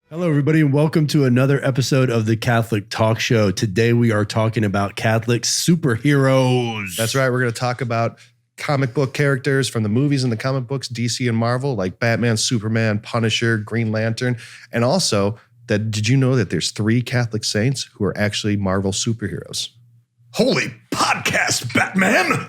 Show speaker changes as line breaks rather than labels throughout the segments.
Hello, everybody, and welcome to another episode of the Catholic Talk Show. Today, we are talking about Catholic superheroes.
That's right. We're going to talk about comic book characters from the movies and the comic books, DC and Marvel, like Batman, Superman, Punisher, Green Lantern. And also, did you know that there's 3 Catholic saints who are actually Marvel superheroes?
Holy podcast, Batman!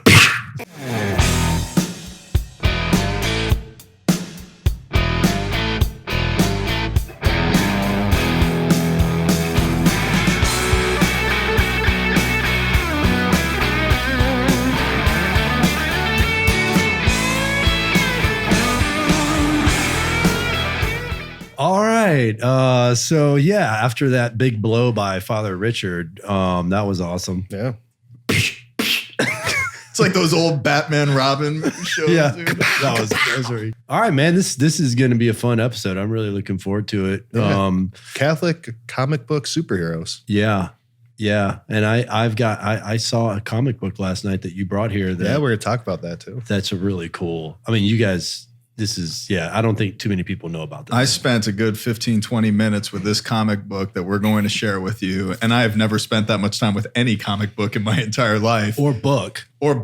All right. So, after that big blow by Father Richard, that was awesome.
Yeah.
It's like those old Batman Robin shows.
Yeah.
Dude.
That was very... All right, man. This is going to be a fun episode. I'm really looking forward to it.
Yeah. Catholic comic book superheroes.
Yeah. And I saw a comic book last night that you brought here.
We're going to talk about that too.
That's really cool. I mean, you guys... I don't think too many people know about this.
I spent a good 15, 20 minutes with this comic book that we're going to share with you. And I have never spent that much time with any comic book in my entire life.
Or book
in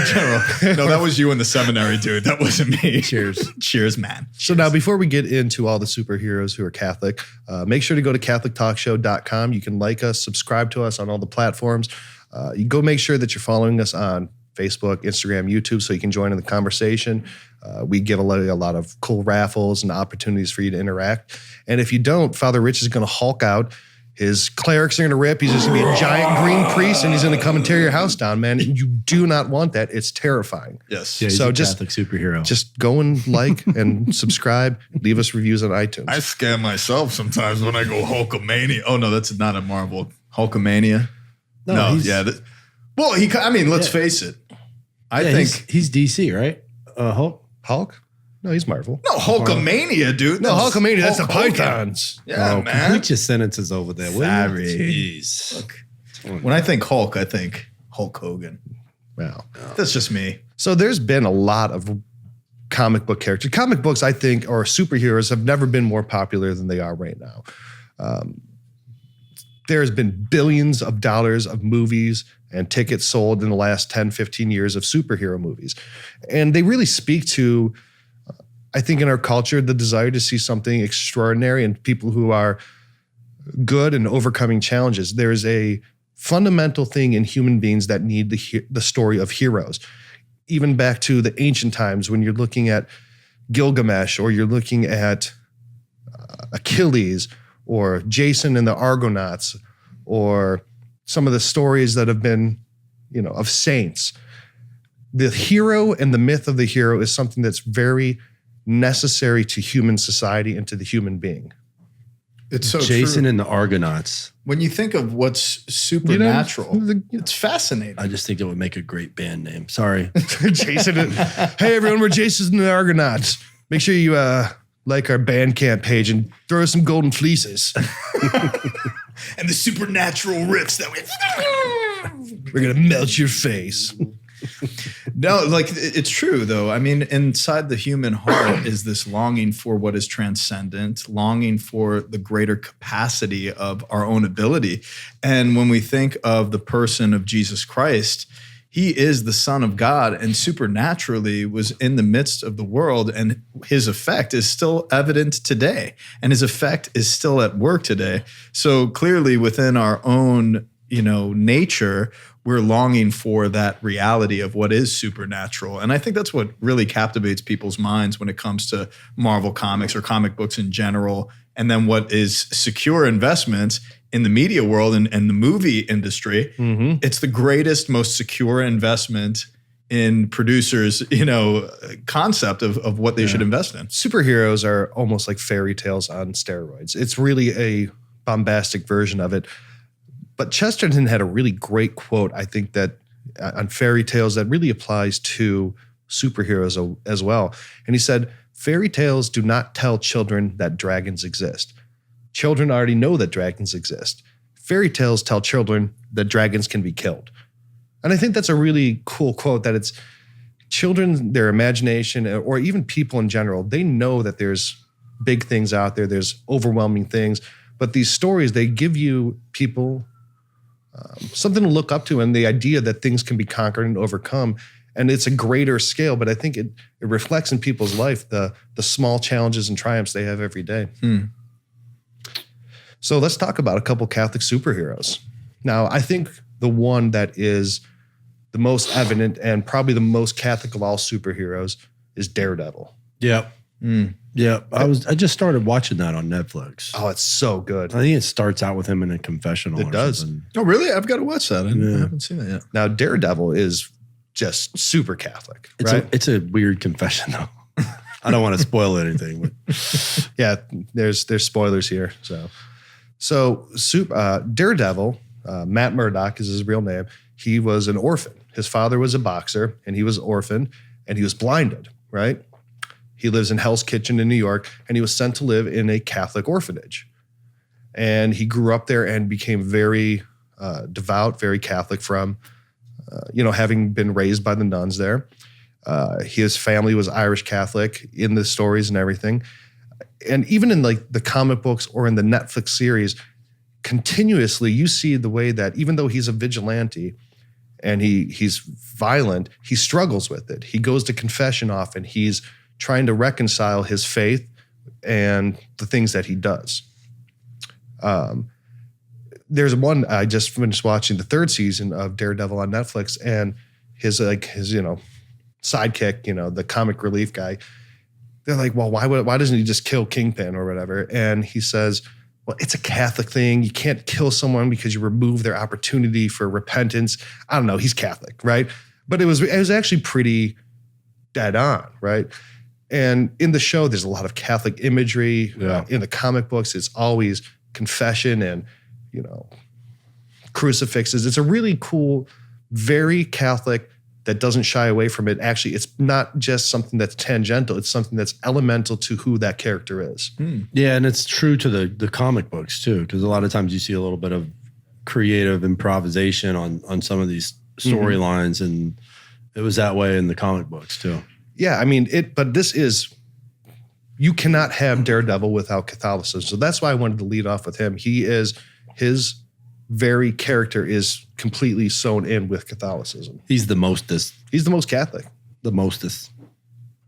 general. No, that was you in the seminary, dude. That wasn't me.
Cheers.
Cheers, man.
So now before we get into all the superheroes who are Catholic, make sure to go to CatholicTalkShow.com. You can like us, subscribe to us on all the platforms. You go make sure that you're following us on Facebook, Instagram, YouTube, so you can join in the conversation. We give a lot of cool raffles and opportunities for you to interact. And if you don't, Father Rich is going to Hulk out. His clerics are going to rip. He's just going to be a giant green priest, and he's going to come and tear your house down, man. And you do not want that. It's terrifying.
Yes.
Yeah, he's
so
a
just
Catholic superhero.
Just go and like and subscribe. Leave us reviews on iTunes.
I scam myself sometimes when I go Hulkamania. Oh, no, that's not a Marvel. Hulkamania? No, well, let's face it. I think
he's DC, right?
Hulk? No, he's Marvel.
No, Hulkamania, dude.
No, Hulkamania, that's the
Hulk Hogan.
Pythons.
Yeah, man.
Complete your sentences over there.
Sorry.
Jeez.
Look, when I think Hulk, I think Hulk Hogan.
Wow.
That's just me.
So there's been a lot of comic book characters. Comic books, I think, or superheroes have never been more popular than they are right now. There's been billions of dollars of movies and tickets sold in the last 10, 15 years of superhero movies. And they really speak to, I think in our culture, the desire to see something extraordinary and people who are good and overcoming challenges. There's a fundamental thing in human beings that need the story of heroes. Even back to the ancient times when you're looking at Gilgamesh or you're looking at Achilles or Jason and the Argonauts or some of the stories that have been, of saints. The hero and the myth of the hero is something that's very necessary to human society and to the human being.
It's so
Jason
true.
and the Argonauts.
When you think of what's supernatural, it's fascinating.
I just think it would make a great band name. Sorry.
Jason. Hey, everyone, we're Jason and the Argonauts. Make sure you like our Bandcamp page and throw us some golden fleeces.
And the supernatural riffs that
we're going to melt your face.
No, it's true, though. I mean, inside the human heart is this longing for what is transcendent, longing for the greater capacity of our own ability. And when we think of the person of Jesus Christ, he is the Son of God and supernaturally was in the midst of the world, and his effect is still evident today, and his effect is still at work today. So clearly within our own, nature, we're longing for that reality of what is supernatural. And I think that's what really captivates people's minds when it comes to Marvel comics or comic books in general. And then what is secure investments in the media world and the movie industry. Mm-hmm. It's the greatest, most secure investment in producers, concept of what they should invest in.
Superheroes are almost like fairy tales on steroids. It's really a bombastic version of it. But Chesterton had a really great quote, I think, that on fairy tales that really applies to superheroes as well. And he said, fairy tales do not tell children that dragons exist. Children already know that dragons exist. Fairy tales tell children that dragons can be killed. And I think that's a really cool quote, that it's children, their imagination, or even people in general, they know that there's big things out there. There's overwhelming things. But these stories, they give you people something to look up to, and the idea that things can be conquered and overcome. And it's a greater scale, but I think it reflects in people's life the small challenges and triumphs they have every day. So let's talk about a couple Catholic superheroes. Now, I think the one that is the most evident and probably the most Catholic of all superheroes is Daredevil.
Yep. Yep. I just started watching that on Netflix.
Oh, it's so good.
I think it starts out with him in a confessional.
It does.
Something.
Oh, really? I've got to watch that. I haven't seen that yet.
Now, Daredevil is just super Catholic,
It's
right?
it's a weird confession, though. I don't want to spoil anything, but
Yeah, there's spoilers here. So Daredevil, Matt Murdock is his real name. He was an orphan. His father was a boxer, and he was orphaned, and he was blinded, right? He lives in Hell's Kitchen in New York, and he was sent to live in a Catholic orphanage. And he grew up there and became very devout, very Catholic from, having been raised by the nuns there. His family was Irish Catholic in the stories and everything. And even in like the comic books or in the Netflix series, continuously you see the way that even though he's a vigilante and he's violent, he struggles with it. He goes to confession often. He's trying to reconcile his faith and the things that he does. There's one, I just finished watching the 3rd season of Daredevil on Netflix, and his sidekick, the comic relief guy, they're like, well, why doesn't he just kill Kingpin or whatever? And he says, well, it's a Catholic thing. You can't kill someone because you remove their opportunity for repentance. I don't know. He's Catholic, right? But it was actually pretty dead on, right? And in the show, there's a lot of Catholic imagery.
Yeah.
In the comic books, it's always confession and, crucifixes. It's a really cool, very Catholic that doesn't shy away from it. Actually, it's not just something that's tangential. It's something that's elemental to who that character is.
yeah, and it's true to the comic books too, because a lot of times you see a little bit of creative improvisation on some of these storylines, and it was that way in the comic books too.
Yeah, I mean, but this is, you cannot have Daredevil without Catholicism. So that's why I wanted to lead off with him. His very character is completely sewn in with Catholicism.
He's the mostest.
He's the most Catholic.
The mostest.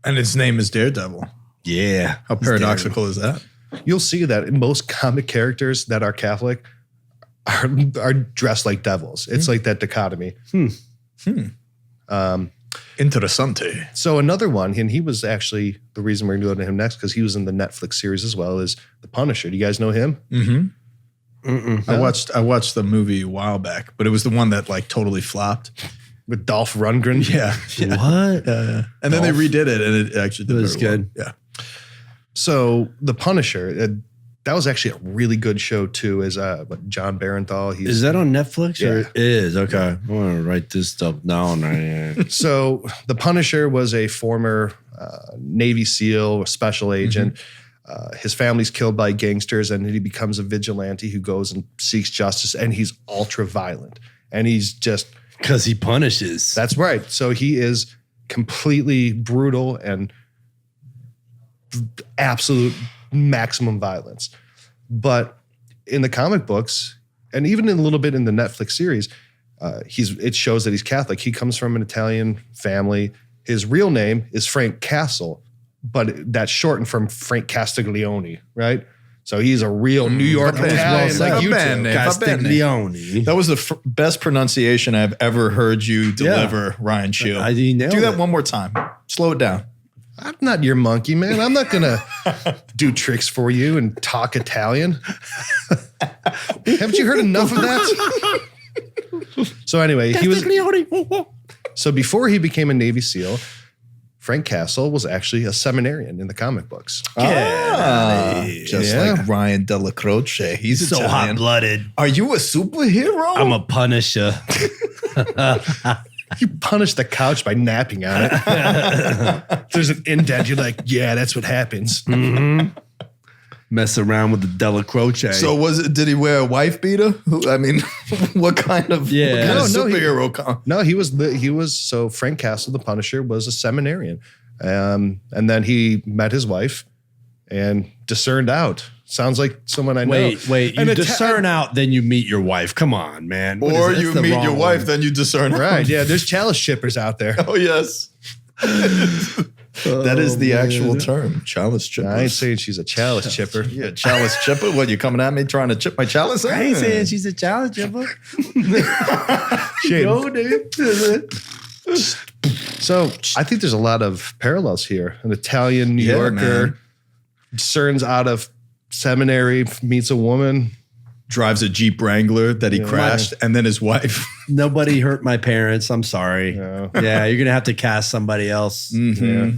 And his name is Daredevil.
Yeah.
How paradoxical is that?
You'll see that most comic characters that are Catholic are dressed like devils. It's like that dichotomy.
Interessante.
So another one, and he was actually the reason we're going to go to him next, because he was in the Netflix series as well, is The Punisher. Do you guys know him?
Mm-hmm. I watched the movie a while back, but it was the one that like totally flopped.
With Dolph Lundgren?
Yeah.
What?
And then they redid it, and it actually did
It was
very
good.
well. Yeah.
So The Punisher, that was actually a really good show too, is John Barenthal.
Is that on Netflix? Or
Yeah.
it is? Okay. I want to write this stuff down right here.
So The Punisher was a former Navy SEAL, special agent. His family's killed by gangsters, and he becomes a vigilante who goes and seeks justice, and he's ultra violent. And he's just...
Because he punishes.
That's right. So he is completely brutal and absolute maximum violence. But in the comic books, and even in a little bit in the Netflix series, it shows that he's Catholic. He comes from an Italian family. His real name is Frank Castle, but that's shortened from Frank Castiglione, right? So he's a real New York Italian like you
bad
two.
name.
Castiglione.
That was the best pronunciation I've ever heard you deliver, Ryan Shield.
He nailed
Do that
it.
one more time. Slow it down.
I'm not your monkey, man. I'm not going to do tricks for you and talk Italian. Haven't you heard enough of that? So anyway, so before he became a Navy SEAL, Frank Castle was actually a seminarian in the comic books.
Just
Yeah.
like Ryan Della Croce. He's
So
Italian.
hot-blooded.
Are you a superhero?
I'm a punisher.
You punish the couch by napping on it. If there's an indent, you're like, yeah, that's what happens.
Mess around with the Della Croce.
So did he wear a wife beater? I mean, what kind of superhero?
No, he was so Frank Castle, the Punisher, was a seminarian. And then he met his wife and discerned out. Sounds like someone I know.
Wait. You discern out, then you meet your wife. Come on, man.
Or you meet your wife, then you discern out.
Right. Yeah. There's chalice chippers out there.
Oh, yes. That is the actual term. Chalice chipper.
I ain't saying she's a chalice chipper.
Yeah, chalice chipper. What, you coming at me trying to chip my chalice?
I ain't saying she's a chalice chipper.
Shame.
Dude.
So I think there's a lot of parallels here. An Italian New Yorker
man.
discerns out of seminary, meets a woman.
Drives a Jeep Wrangler that he crashed, and then his wife.
Nobody hurt my parents. I'm sorry.
No.
Yeah, you're going to have to cast somebody else.
Yeah.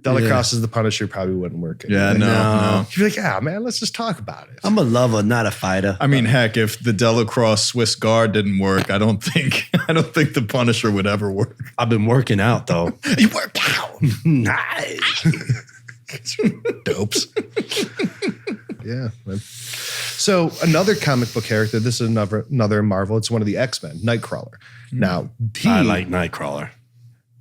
Delacrosse as the Punisher probably wouldn't work.
Yeah, no.
You'd be like, yeah, man, let's just talk about it.
I'm a lover, not a fighter.
I mean, heck, if the Delacrosse Swiss Guard didn't work, I don't think the Punisher would ever work.
I've been working out, though.
You work out.
Nice.
Dopes. Yeah. Man. So another comic book character, this is another Marvel. It's one of the X-Men, Nightcrawler. Now,
I like Nightcrawler.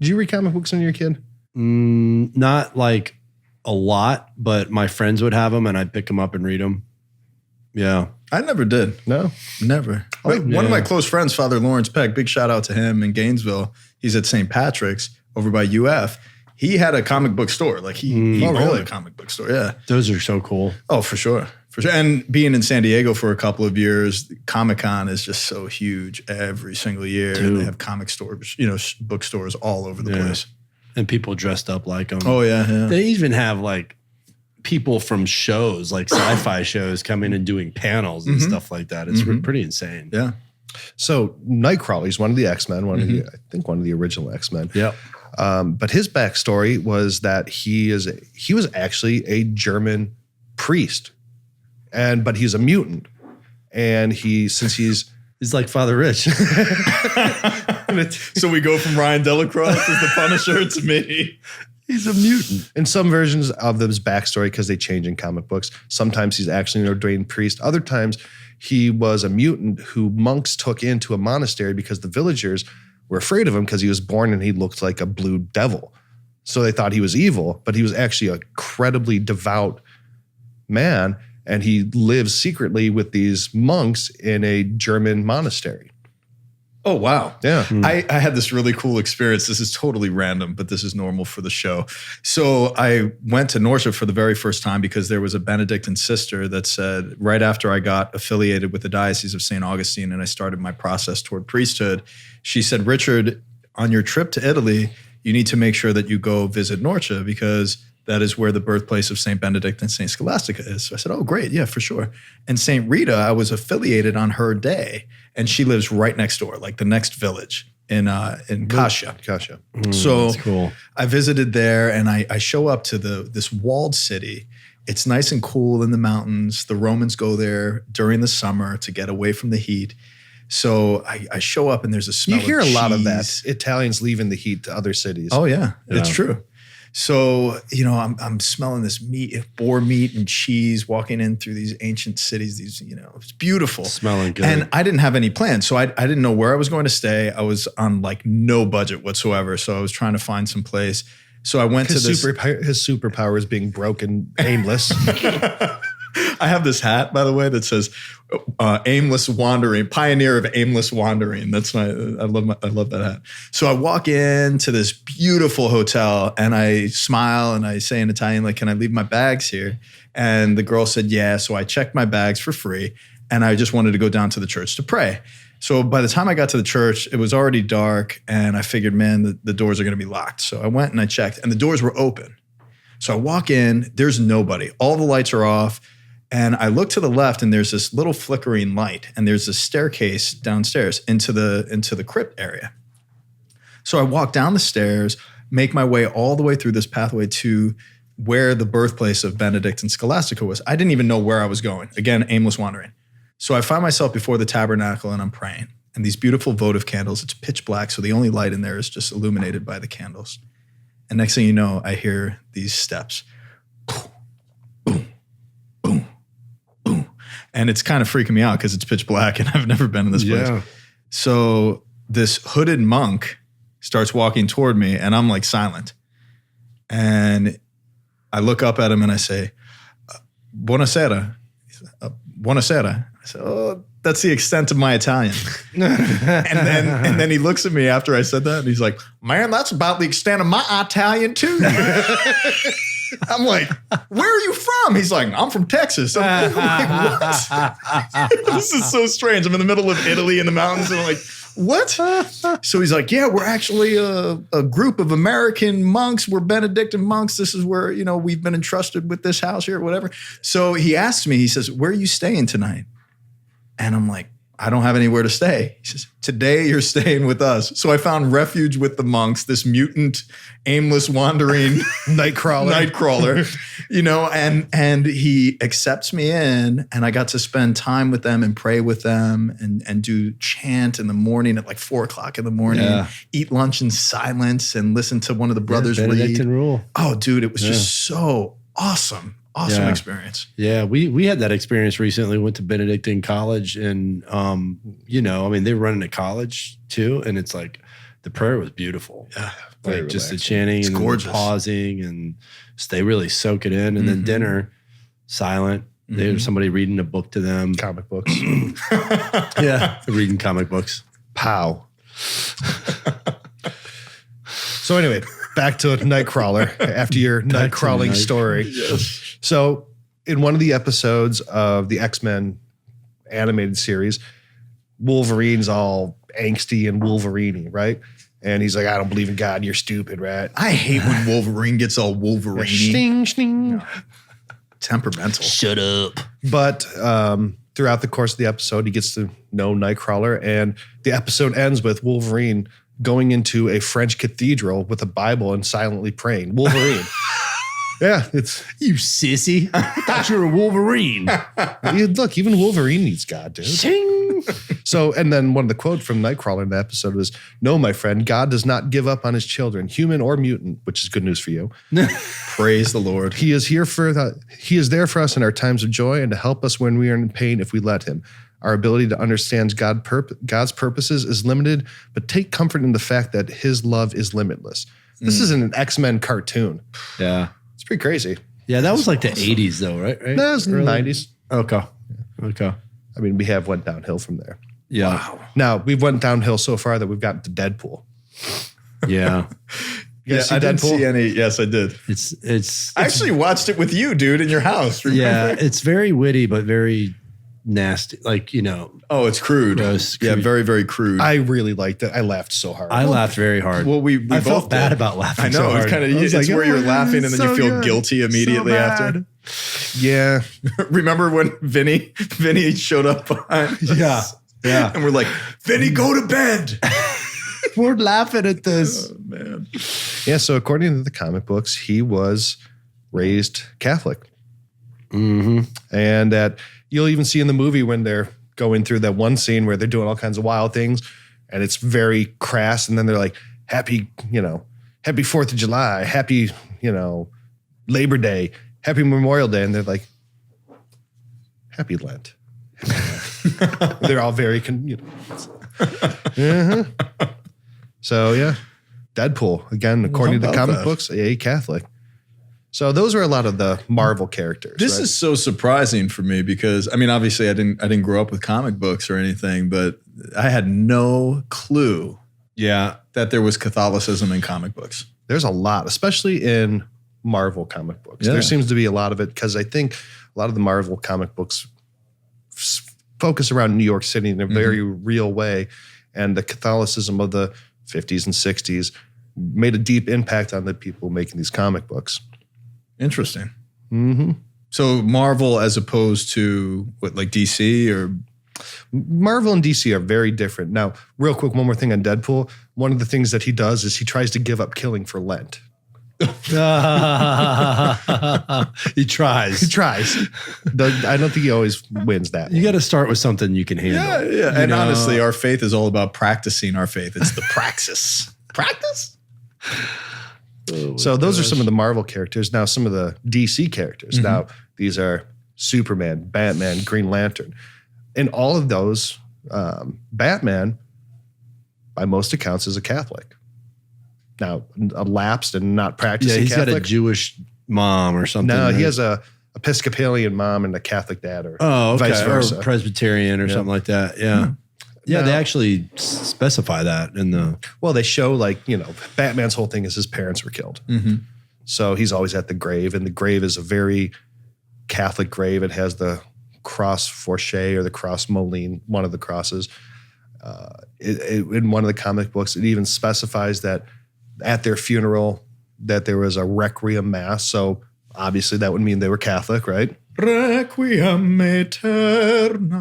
Did you read comic books when you were a kid?
Not like a lot, but my friends would have them and I'd pick them up and read them. Yeah.
I never did.
No?
Never. One of my close friends, Father Lawrence Peck, big shout out to him in Gainesville. He's at St. Patrick's over by UF. He had a comic book store. Like he owned a comic book store. Yeah.
Those are so cool.
Oh, for sure. For sure. And being in San Diego for a couple of years, Comic-Con is just so huge every single year. And they have comic stores, bookstores all over the place.
And people dressed up like them.
Oh, yeah.
They even have like people from shows, like sci-fi shows, coming and doing panels and stuff like that. It's pretty insane.
Yeah.
So Nightcrawler, he's one of the X-Men, one of the original X-Men.
Yep.
But his backstory was that he was actually a German priest, but he's a mutant, and he's
like Father Rich.
So we go from Ryan Delacrosse as the Punisher to me.
He's a mutant.
In some versions of his backstory, because they change in comic books, sometimes he's actually an ordained priest. Other times he was a mutant who monks took into a monastery because the villagers were afraid of him because he was born and he looked like a blue devil. So they thought he was evil, but he was actually a incredibly devout man, and he lives secretly with these monks in a German monastery.
Oh, wow.
Yeah.
I had this really cool experience. This is totally random, but this is normal for the show. So I went to Norcia for the very first time because there was a Benedictine sister that said, right after I got affiliated with the Diocese of St. Augustine and I started my process toward priesthood, she said, Richard, on your trip to Italy, you need to make sure that you go visit Norcia because that is where the birthplace of St. Benedict and St. Scholastica is. So I said, oh, great. Yeah, for sure. And St. Rita, I was affiliated on her day, and she lives right next door, like the next village in Cascia. So
that's cool.
I visited there, and I show up to this walled city. It's nice and cool in the mountains. The Romans go there during the summer to get away from the heat. So I show up, and there's a smell of cheese.
You hear a lot of that. Italians leaving the heat to other cities.
Oh, yeah. It's true. So, I'm smelling this meat, boar meat and cheese, walking in through these ancient cities. It's beautiful.
Smelling good.
And I didn't have any plans. So I didn't know where I was going to stay. I was on like no budget whatsoever. So I was trying to find some place. So I went to this.
His superpower is being broken, aimless.
I have this hat, by the way, that says aimless wandering, pioneer of aimless wandering. I love that hat. So I walk into this beautiful hotel and I smile and I say in Italian, like, can I leave my bags here? And the girl said, yeah. So I checked my bags for free and I just wanted to go down to the church to pray. So by the time I got to the church, it was already dark and I figured, man, the doors are going to be locked. So I went and I checked and the doors were open. So I walk in, there's nobody. All the lights are off. And I look to the left and there's this little flickering light and there's a staircase downstairs into the crypt area. So I walk down the stairs, make my way all the way through this pathway to where the birthplace of Benedict and Scholastica was. I didn't even know where I was going. Again, aimless wandering. So I find myself before the tabernacle and I'm praying. And these beautiful votive candles, it's pitch black, so the only light in there is just illuminated by the candles. And next thing you know, I hear these steps. And it's kind of freaking me out because it's pitch black and I've never been in this place. So this hooded monk starts walking toward me and I'm like silent. And I look up at him and I say, buonasera. Buonasera. I said, oh, that's the extent of my Italian. and then he looks at me after I said that, and he's like, man, that's about the extent of my Italian too. I'm like, where are you from? He's like, I'm from Texas. I'm like, what? This is so strange. I'm in the middle of Italy in the mountains, and I'm like, what? So he's like, yeah, we're actually a group of American monks. We're Benedictine monks. This is where, we've been entrusted with this house here or whatever. So he asked me, he says, where are you staying tonight? And I'm like, I don't have anywhere to stay. He says, today you're staying with us. So I found refuge with the monks, this mutant, aimless, wandering Nightcrawler, and he accepts me in, and I got to spend time with them and pray with them and do chant in the morning at like 4:00 in the morning, eat lunch in silence and listen to one of the brothers read.
Benedictine rule.
Oh, dude, it was just so awesome. Awesome experience.
Yeah, we had that experience recently. Went to Benedictine College, and they were running a college too, and it's like the prayer was beautiful.
Yeah,
like just the chanting and the pausing, and they really soak it in. And then dinner, silent. There's somebody reading a book to them.
Comic books.
Yeah, reading comic books.
Pow. So anyway, back to Nightcrawler after your Nightcrawling story.
Yes.
So in one of the episodes of the X-Men animated series, Wolverine's all angsty and Wolverine-y, right? And he's like, I don't believe in God. You're stupid, right?
I hate when Wolverine gets all Wolverine-y.
Sting, sting. No.
Temperamental.
Shut up.
But throughout the course of the episode, he gets to know Nightcrawler, and the episode ends with Wolverine going into a French cathedral with a Bible and silently praying. Wolverine. Yeah, it's
you sissy. I thought you were a Wolverine.
Look, even Wolverine needs God, dude.
Shing.
So, and then one of the quotes from Nightcrawler in the episode was, "No, my friend, God does not give up on his children, human or mutant," which is good news for you.
Praise the Lord.
He is here He is there for us in our times of joy and to help us when we are in pain if we let him. Our ability to understand God's purposes is limited, but take comfort in the fact that his love is limitless. This isn't an X-Men cartoon.
Yeah.
It's pretty crazy.
Yeah, that was like the 80s though, right?
No, it was in the 90s.
Okay.
I mean, we have went downhill from there.
Yeah.
Wow.
Now, we've went downhill so far that we've gotten to Deadpool.
Yeah.
I didn't see any. Yes, I did. I actually watched it with you, dude, in your house. Remember?
Yeah, it's very witty, but very nasty. Like,
Oh, it's crude.
Gross,
Yeah,
crude.
very, very crude.
I really liked it. I laughed so hard.
I laughed very hard.
Well, we
I
both
felt bad
did.
about laughing.
I know.
So hard.
It's kind of it's
like,
where you're
oh,
laughing and then
so
you feel
good.
guilty immediately
So
after.
Yeah.
Remember when Vinny showed up behind us?
Yeah.
And we're like, Vinny, go to bed.
We're laughing at this.
Oh, man.
Yeah, so according to the comic books, he was raised Catholic.
Mm-hmm.
And that you'll even see in the movie when they're going through that one scene where they're doing all kinds of wild things and it's very crass. And then they're like, happy 4th of July, happy, Labor Day, happy Memorial Day. And they're like, happy Lent. They're all very, So yeah, Deadpool, again, according to the comic books, a Catholic. So those are a lot of the Marvel characters.
This is so surprising for me because, I mean, obviously I didn't grow up with comic books or anything, but I had no clue that there was Catholicism in comic books.
There's a lot, especially in Marvel comic books.
Yeah.
There seems to be a lot of it because I think a lot of the Marvel comic books focus around New York City in a very real way. And the Catholicism of the 50s and 60s made a deep impact on the people making these comic books.
Interesting.
Mm-hmm.
So Marvel as opposed to what, like DC or?
Marvel and DC are very different. Now, real quick, one more thing on Deadpool. One of the things that he does is he tries to give up killing for Lent.
He tries.
I don't think he always wins that.
You got to start with something you can handle.
Yeah. And honestly, our faith is all about practicing our faith. It's the praxis. Practice?
So those are some of the Marvel characters. Now, some of the DC characters. Now, these are Superman, Batman, Green Lantern. In all of those, Batman, by most accounts, is a Catholic. Now, a lapsed and not practicing
he's
Catholic.
got a Jewish mom or something.
No,
right?
he has a Episcopalian mom and a Catholic dad, or
vice
versa.
or Presbyterian or something like that. Yeah. Yeah, they actually specify that in the.
Well, they show Batman's whole thing is his parents were killed. So he's always at the grave, and the grave is a very Catholic grave. It has the cross Forche or the cross Moline, one of the crosses. In one of the comic books, it even specifies that at their funeral that there was a requiem mass. So obviously that would mean they were Catholic, right?
Requiem aeternam.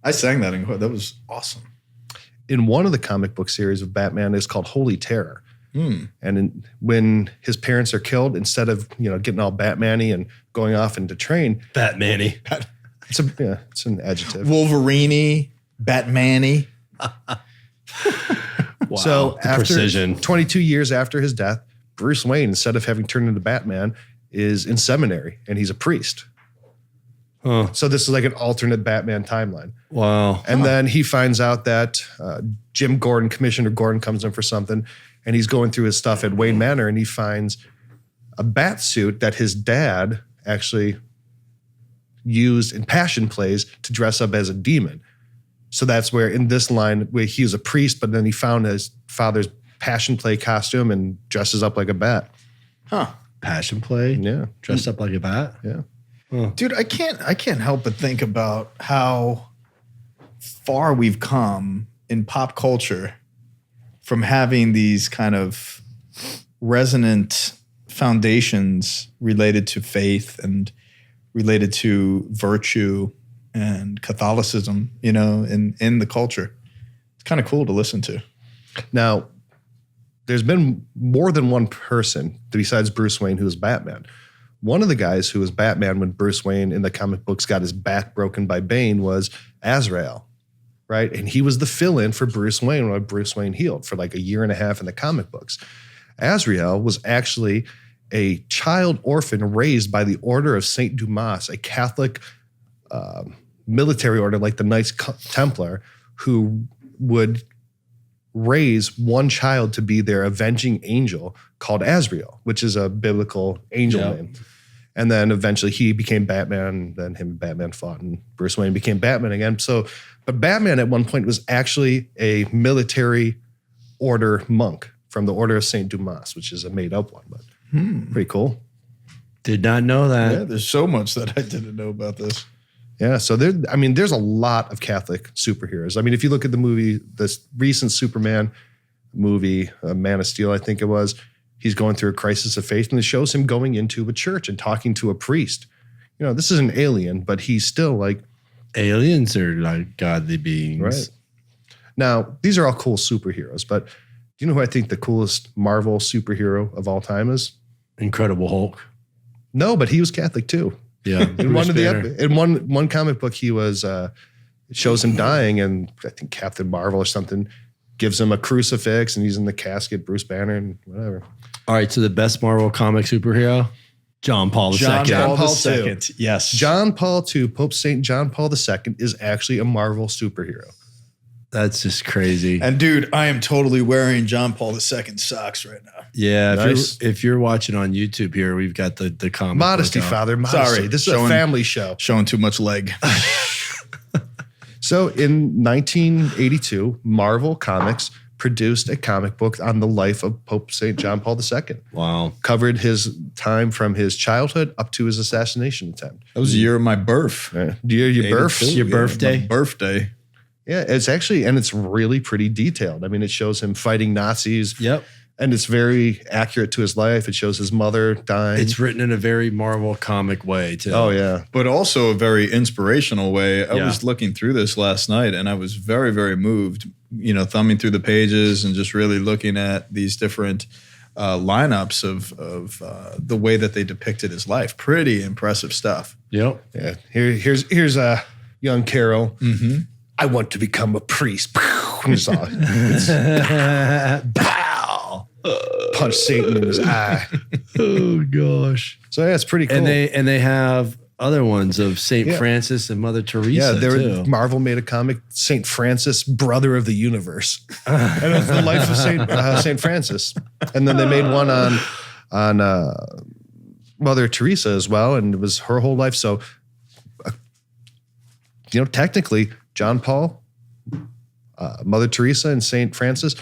I sang that that was awesome.
In one of the comic book series of Batman is called Holy Terror. And when his parents are killed, instead of getting all Batman-y and going off into train,
Batman-y.
It's an adjective.
Wolverine-y, Batman-y.
Wow,
so after
precision.
22 years after his death, Bruce Wayne, instead of having turned into Batman, is in seminary and he's a priest.
Huh.
So this is like an alternate Batman timeline.
Wow.
And then he finds out that Jim Gordon, Commissioner Gordon, comes in for something, and he's going through his stuff at Wayne Manor, and he finds a bat suit that his dad actually used in passion plays to dress up as a demon. So that's where in this line, where he was a priest, but then he found his father's passion play costume and dresses up like a bat.
Huh.
Passion play?
Yeah.
Dressed up like a bat?
Yeah.
Dude, I can't help but think about how far we've come in pop culture from having these kind of resonant foundations related to faith and related to virtue and Catholicism, in the culture. It's kind of cool to listen to.
Now, there's been more than one person besides Bruce Wayne who was Batman. One of the guys who was Batman when Bruce Wayne in the comic books got his back broken by Bane was Azrael, right? And he was the fill-in for Bruce Wayne when Bruce Wayne healed for like a year and a half in the comic books. Azrael was actually a child orphan raised by the Order of St. Dumas, a Catholic military order like the Knights Templar, who would raise one child to be their avenging angel called Azrael, which is a biblical angel name. And then eventually he became Batman, and then him and Batman fought, and Bruce Wayne became Batman again. So, but Batman at one point was actually a military order monk from the Order of St. Dumas, which is a made-up one, but pretty cool.
Did not know that.
Yeah, there's so much that I didn't know about this.
Yeah, so there's a lot of Catholic superheroes. I mean, if you look at the movie, this recent Superman movie, Man of Steel, I think it was, he's going through a crisis of faith, and it shows him going into a church and talking to a priest. This is an alien, but he's still like...
Aliens are like godly beings.
Right. Now, these are all cool superheroes, but do you know who I think the coolest Marvel superhero of all time is?
Incredible Hulk.
No, but he was Catholic too.
Yeah.
In one comic book, he was it shows him dying, and I think Captain Marvel or something gives him a crucifix, and he's in the casket, Bruce Banner, and whatever.
All right, so the best Marvel comic superhero, John Paul II.
John Paul
II.
II. Yes.
John Paul II, Pope St. John Paul II, is actually a Marvel superhero.
That's just crazy.
And dude, I am totally wearing John Paul II socks right now.
Yeah,
Nice.
if you're watching on YouTube here, we've got the comic.
Modesty,
book out.
Father. Modesty.
Sorry,
This is a family show.
Showing too much leg.
So in 1982, Marvel Comics produced a comic book on the life of Pope St. John Paul II.
Wow.
Covered his time from his childhood up to his assassination attempt.
That was the year of my birth.
Your birth?
Your birthday?
My birthday.
Yeah, it's actually, and it's really pretty detailed. I mean, it shows him fighting Nazis.
Yep.
And it's very accurate to his life. It shows his mother dying.
It's written in a very Marvel comic way, too.
Oh, yeah.
But also a very inspirational way. I
Yeah.
was looking through this last night and I was very, very moved, thumbing through the pages and just really looking at these different lineups of the way that they depicted his life. Pretty impressive stuff.
Yep.
Yeah. Here's a young Carol.
Mm-hmm.
I want to become a priest. It's
Pow.
punch Satan in his eye.
Oh gosh.
So yeah, it's pretty cool.
And they have other ones of Saint Francis and Mother Teresa. Too.
Marvel made a comic, Saint Francis, Brother of the Universe, and it's the life of Saint Francis. And then they made one on Mother Teresa as well, and it was her whole life. So, technically, John Paul, Mother Teresa, and Saint Francis,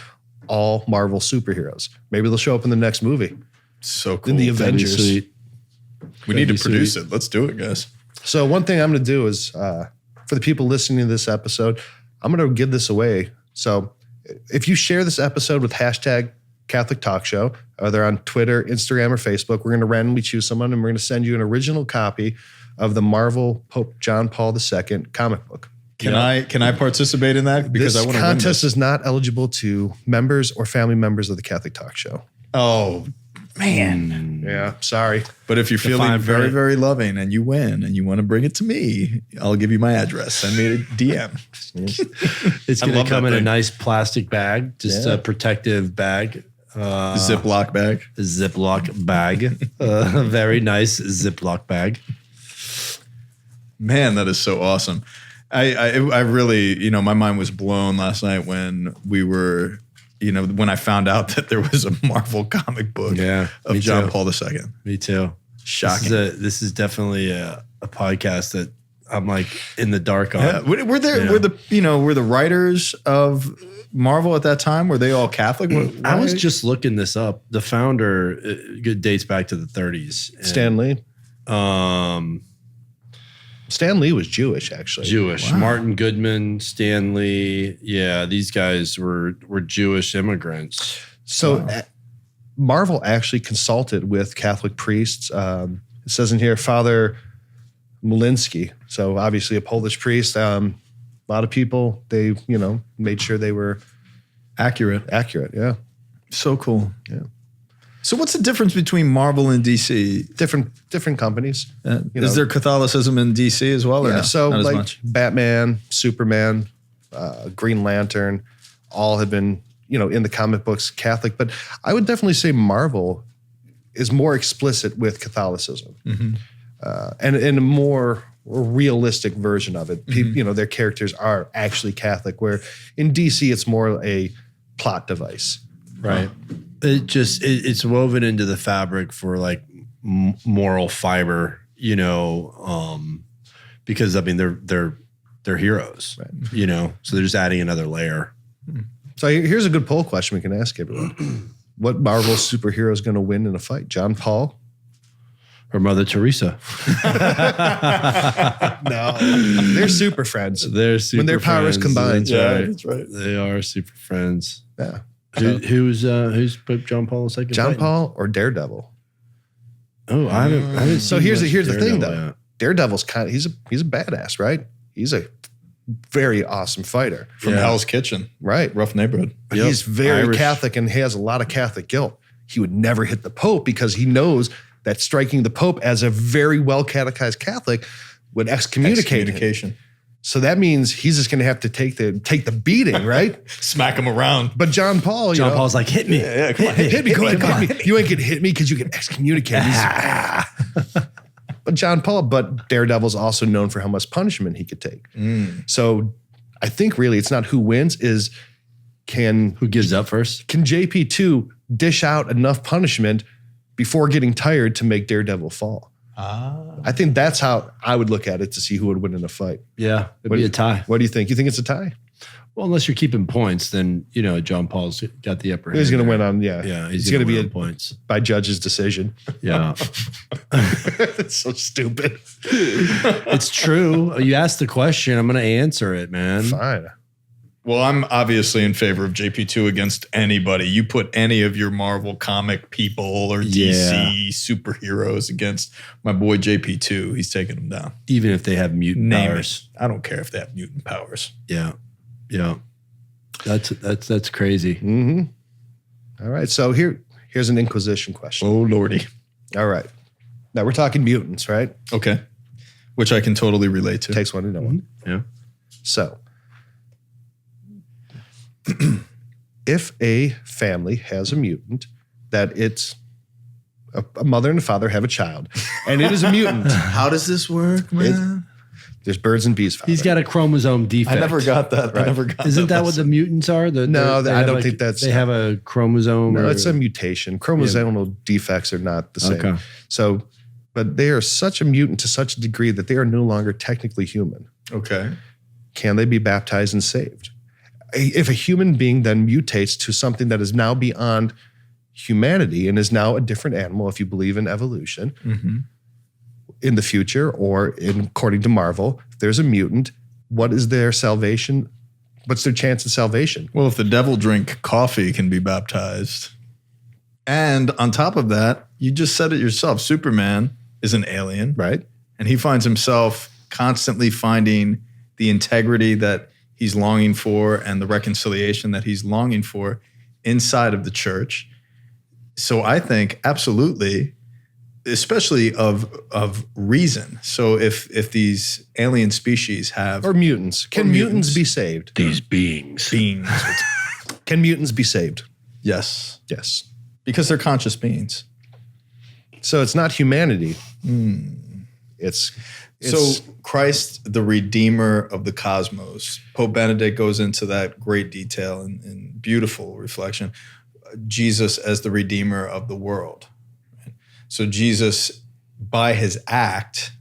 all Marvel superheroes. Maybe they'll show up in the next movie.
So cool.
In the Avengers.
We need to produce it. Let's do it, guys.
So one thing I'm going to do is, for the people listening to this episode, I'm going to give this away. So if you share this episode with hashtag Catholic Talk Show, either on Twitter, Instagram, or Facebook, we're going to randomly choose someone and we're going to send you an original copy of the Marvel Pope John Paul II comic book.
Can I participate in that? Because
this
I want to
contest is not eligible to members or family members of the Catholic Talk Show.
Oh, man.
Yeah, sorry.
But if you're feeling very, very loving and you win and you want to bring it to me, I'll give you my address. Send me a DM.
It's going to come in a nice plastic bag, just a protective bag.
Ziploc bag.
Ziploc bag. A very nice Ziploc bag.
Man, that is so awesome. I really, my mind was blown last night when we were, when I found out that there was a Marvel comic book of John Paul II.
Me too.
Shocking.
This is definitely a podcast that I'm like in the dark on.
Yeah. Were the writers of Marvel at that time? Were they all Catholic?
I was just looking this up. The founder it dates back to the 30s.
Stan Lee. Stan Lee was Jewish, actually.
Jewish.
Wow.
Martin Goodman, Stan Lee. Yeah, these guys were Jewish immigrants.
So Marvel actually consulted with Catholic priests. It says in here, Father Molinsky. So obviously a Polish priest. A lot of people, they, made sure they were
accurate.
Yeah.
So cool.
Yeah.
So what's the difference between Marvel and DC?
Different companies.
Is there Catholicism in DC as well? Or no?
So
not
like
as much.
Batman, Superman, Green Lantern, all have been, in the comic books Catholic. But I would definitely say Marvel is more explicit with Catholicism, and a more realistic version of it. Their characters are actually Catholic, where in DC it's more a plot device.
Right. It's woven into the fabric for like moral fiber, because I mean they're heroes, right. So they're just adding another layer.
So here's a good poll question we can ask everyone: what Marvel superhero is going to win in a fight? John Paul
or Mother Teresa?
No, they're super friends.
They're super
when their powers
friends.
combined.
That's right. They are super friends.
Yeah.
Who's Pope John Paul II?
John Paul or Daredevil?
Oh, I haven't.
So here's the thing, though.
Yeah.
Daredevil's he's a badass, right? He's a very awesome fighter
from Hell's Kitchen,
right?
Rough neighborhood.
But he's very Irish. Catholic and has a lot of Catholic guilt. He would never hit the Pope because he knows that striking the Pope as a very well catechized Catholic would excommunicate him. So that means he's just going to have to take the beating, right?
Smack him around.
But John Paul,
Paul's like, hit me.
Yeah, come on,
hit me. Go ahead, hit me. You ain't going to hit me because you get excommunicated. But Daredevil's also known for how much punishment he could take. So I think really it's not who wins, is who
gives up first?
Can JP2 dish out enough punishment before getting tired to make Daredevil fall? I think that's how I would look at it to see who would win in a fight.
Yeah, it'd be a tie.
What do you think? You think it's a tie?
Well, unless you're keeping points, then John Paul's got the upper hand.
He's going to win on
he's going to be
points by judge's decision.
Yeah,
it's so stupid.
It's true. You asked the question, I'm going to answer it, man.
Fine.
Well, I'm obviously in favor of JP2 against anybody. You put any of your Marvel comic people or DC superheroes against my boy JP2, he's taking them down.
Even if they have mutant powers.
I don't care if they have mutant powers.
Yeah. Yeah. That's crazy.
Mm-hmm. All right. So here's an Inquisition question.
Oh, Lordy.
All right. Now we're talking mutants, right?
Okay. Which I can totally relate to.
Takes one to know one.
Yeah.
So if a family has a mutant, that it's a mother and a father have a child, and it is a mutant.
How does this work, man?
There's birds and bees.
He's got a chromosome defect.
I never got that.
Right.
I never got
Isn't that what the mutants are?
No, I don't think that's...
They have a chromosome.
No, it's a mutation. Chromosomal defects are not the same.
Okay.
So but they are such a mutant to such a degree that they are no longer technically human.
Okay.
Can they be baptized and saved? If a human being then mutates to something that is now beyond humanity and is now a different animal, if you believe in evolution, in the future, or according to Marvel, if there's a mutant, what is their salvation? What's their chance of salvation?
Well, if the devil drink coffee can be baptized. And on top of that, you just said it yourself, Superman is an alien.
Right.
And he finds himself constantly finding the integrity that he's longing for and the reconciliation that he's longing for inside of the church. So I think absolutely, especially of reason. So if these alien species have
Or mutants. Can mutants be saved?
These beings.
Can mutants be saved?
Yes,
Yes.
because they're conscious beings.
So it's not humanity. It's
So Christ, the Redeemer of the cosmos. Pope Benedict goes into that great detail and beautiful reflection. Jesus as the Redeemer of the world. So Jesus, by his act,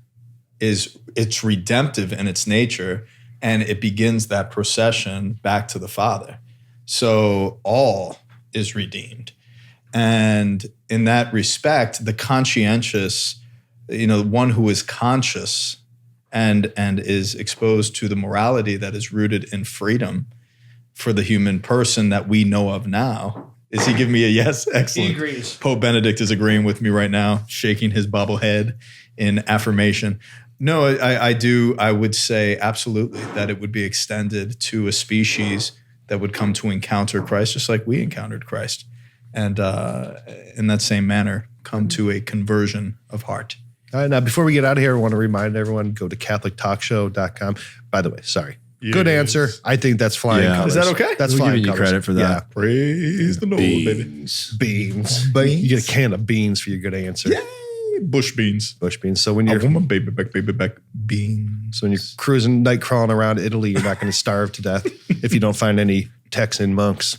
it's redemptive in its nature, and it begins that procession back to the Father. So all is redeemed. And in that respect, the conscientious, one who is conscious and is exposed to the morality that is rooted in freedom for the human person that we know of now. Is he giving me a yes? Excellent.
He agrees.
Pope Benedict is agreeing with me right now, shaking his bobblehead in affirmation. No, I do. I would say absolutely that it would be extended to a species that would come to encounter Christ, just like we encountered Christ. And in that same manner, come to a conversion of heart.
All right, now before we get out of here, I want to remind everyone, go to CatholicTalkShow.com. By the way, sorry.
Yes.
Good answer. I think that's flying colors.
Is that okay?
That's
We're
flying
giving you
colors.
credit for that.
Yeah.
Praise the Lord, baby.
Beans. You get a can of beans for your good answer.
Yay, bush beans.
Bush beans. So when you're
baby back beans.
So when you're cruising, night crawling around Italy, you're not going to starve to death if you don't find any Texan monks.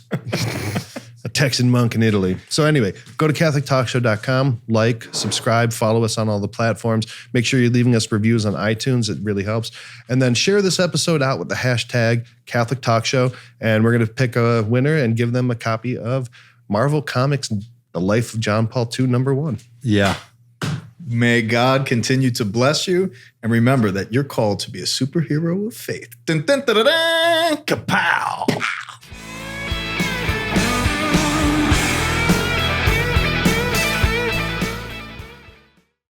A Texan monk in Italy. So anyway, go to CatholicTalkShow.com, like, subscribe, follow us on all the platforms. Make sure you're leaving us reviews on iTunes. It really helps. And then share this episode out with the hashtag Catholic Talk Show. And we're going to pick a winner and give them a copy of Marvel Comics, The Life of John Paul II, #1.
Yeah.
May God continue to bless you. And remember that you're called to be a superhero of faith. Dun, dun, dun, dun, dun, kapow!